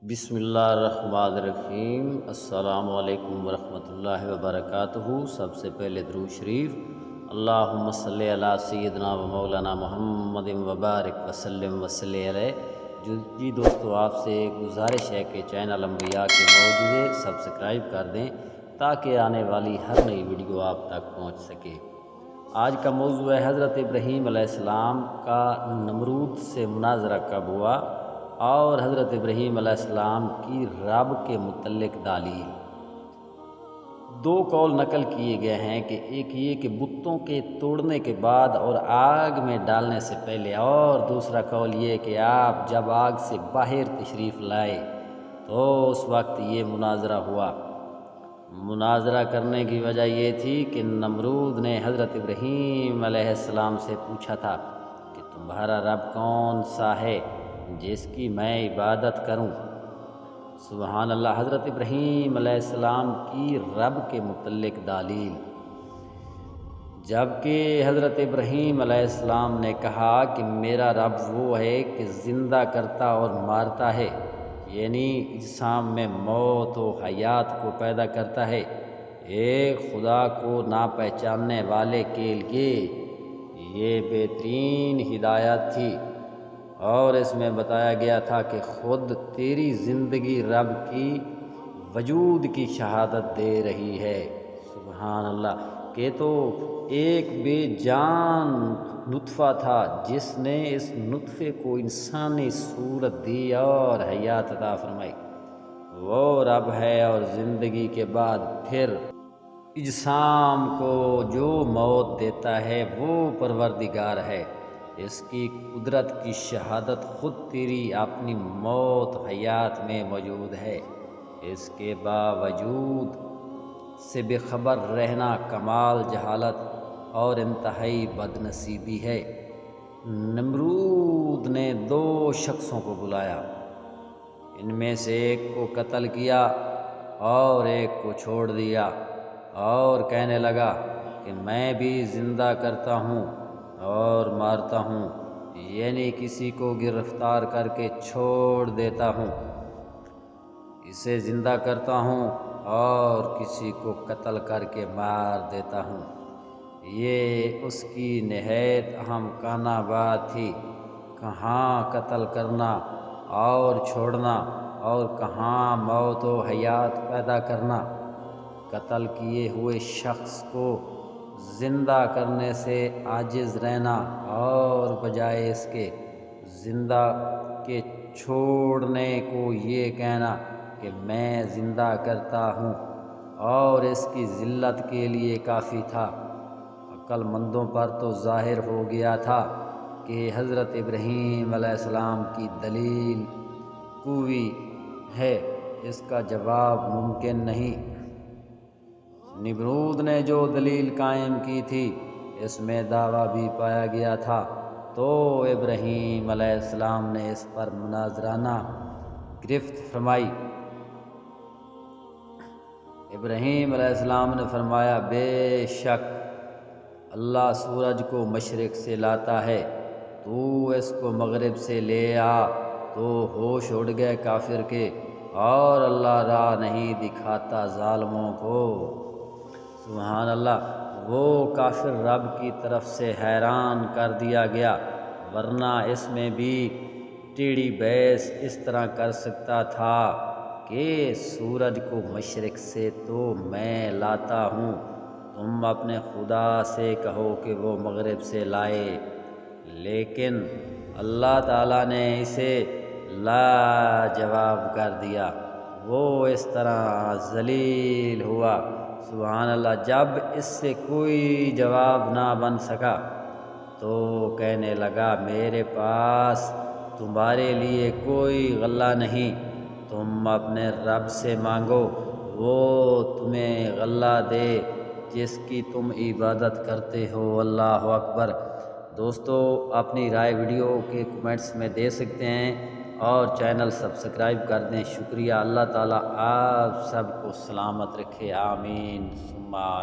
بسم اللہ الرحمن الرحیم۔ السلام علیکم ورحمۃ اللہ وبرکاتہ۔ سب سے پہلے درود شریف، اللہم صلی علی سیدنا و مولانا محمد وبارک وسلم وصلی علیہ۔ جی دوستو، آپ سے ایک گزارش ہے کہ چینل انبیاء کے موجودے سبسکرائب کر دیں تاکہ آنے والی ہر نئی ویڈیو آپ تک پہنچ سکے۔ آج کا موضوع ہے حضرت ابراہیم علیہ السلام کا نمرود سے مناظرہ کب ہوا اور حضرت ابراہیم علیہ السلام کی رب کے متعلق دلیل۔ دو قول نقل کیے گئے ہیں کہ ایک یہ کہ بتوں کے توڑنے کے بعد اور آگ میں ڈالنے سے پہلے، اور دوسرا قول یہ کہ آپ جب آگ سے باہر تشریف لائے تو اس وقت یہ مناظرہ ہوا۔ مناظرہ کرنے کی وجہ یہ تھی کہ نمرود نے حضرت ابراہیم علیہ السلام سے پوچھا تھا کہ تمہارا رب کون سا ہے جس کی میں عبادت کروں۔ سبحان اللہ۔ حضرت ابراہیم علیہ السلام کی رب کے متعلق دلیل۔ جبکہ حضرت ابراہیم علیہ السلام نے کہا کہ میرا رب وہ ہے کہ زندہ کرتا اور مارتا ہے، یعنی اجسام میں موت و حیات کو پیدا کرتا ہے۔ ایک خدا کو نہ پہچاننے والے کے لیے یہ بہترین ہدایت تھی، اور اس میں بتایا گیا تھا کہ خود تیری زندگی رب کی وجود کی شہادت دے رہی ہے۔ سبحان اللہ۔ کہ تو ایک بے جان نطفہ تھا جس نے اس نطفے کو انسانی صورت دی اور حیات عطا فرمائی۔ وہ رب ہے، اور زندگی کے بعد پھر اجسام کو جو موت دیتا ہے وہ پروردگار ہے۔ اس کی قدرت کی شہادت خود تیری اپنی موت حیات میں موجود ہے۔ اس کے باوجود سے بے خبر رہنا کمال جہالت اور انتہائی بد نصیبی ہے۔ نمرود نے دو شخصوں کو بلایا، ان میں سے ایک کو قتل کیا اور ایک کو چھوڑ دیا، اور کہنے لگا کہ میں بھی زندہ کرتا ہوں اور مارتا ہوں، یعنی کسی کو گرفتار کر کے چھوڑ دیتا ہوں، اسے زندہ کرتا ہوں اور کسی کو قتل کر کے مار دیتا ہوں۔ یہ اس کی نہایت اہم کانا بات تھی، کہاں قتل کرنا اور چھوڑنا اور کہاں موت و حیات پیدا کرنا۔ قتل کیے ہوئے شخص کو زندہ کرنے سے عاجز رہنا، اور بجائے اس کے زندہ کے چھوڑنے کو یہ کہنا کہ میں زندہ کرتا ہوں، اور اس کی ذلت کے لیے کافی تھا۔ عقل مندوں پر تو ظاہر ہو گیا تھا کہ حضرت ابراہیم علیہ السلام کی دلیل قوی ہے، اس کا جواب ممکن نہیں۔ نمرود نے جو دلیل قائم کی تھی اس میں دعویٰ بھی پایا گیا تھا، تو ابراہیم علیہ السلام نے اس پر مناظرانہ گرفت فرمائی۔ ابراہیم علیہ السلام نے فرمایا، بے شک اللہ سورج کو مشرق سے لاتا ہے، تو اس کو مغرب سے لے آ۔ تو ہوش اڑ گئے کافر کے، اور اللہ راہ نہیں دکھاتا ظالموں کو۔ سبحان اللہ۔ وہ کافر رب کی طرف سے حیران کر دیا گیا، ورنہ اس میں بھی ٹیڑھی بحث اس طرح کر سکتا تھا کہ سورج کو مشرق سے تو میں لاتا ہوں، تم اپنے خدا سے کہو کہ وہ مغرب سے لائے۔ لیکن اللہ تعالیٰ نے اسے لا جواب کر دیا، وہ اس طرح ذلیل ہوا۔ سبحان اللہ۔ جب اس سے کوئی جواب نہ بن سکا تو کہنے لگا، میرے پاس تمہارے لیے کوئی غلہ نہیں، تم اپنے رب سے مانگو، وہ تمہیں غلہ دے جس کی تم عبادت کرتے ہو۔ اللہ اکبر۔ دوستو، اپنی رائے ویڈیو کے کمنٹس میں دے سکتے ہیں، اور چینل سبسکرائب کر دیں۔ شکریہ۔ اللہ تعالیٰ آپ سب کو سلامت رکھے، آمین ثم آمین۔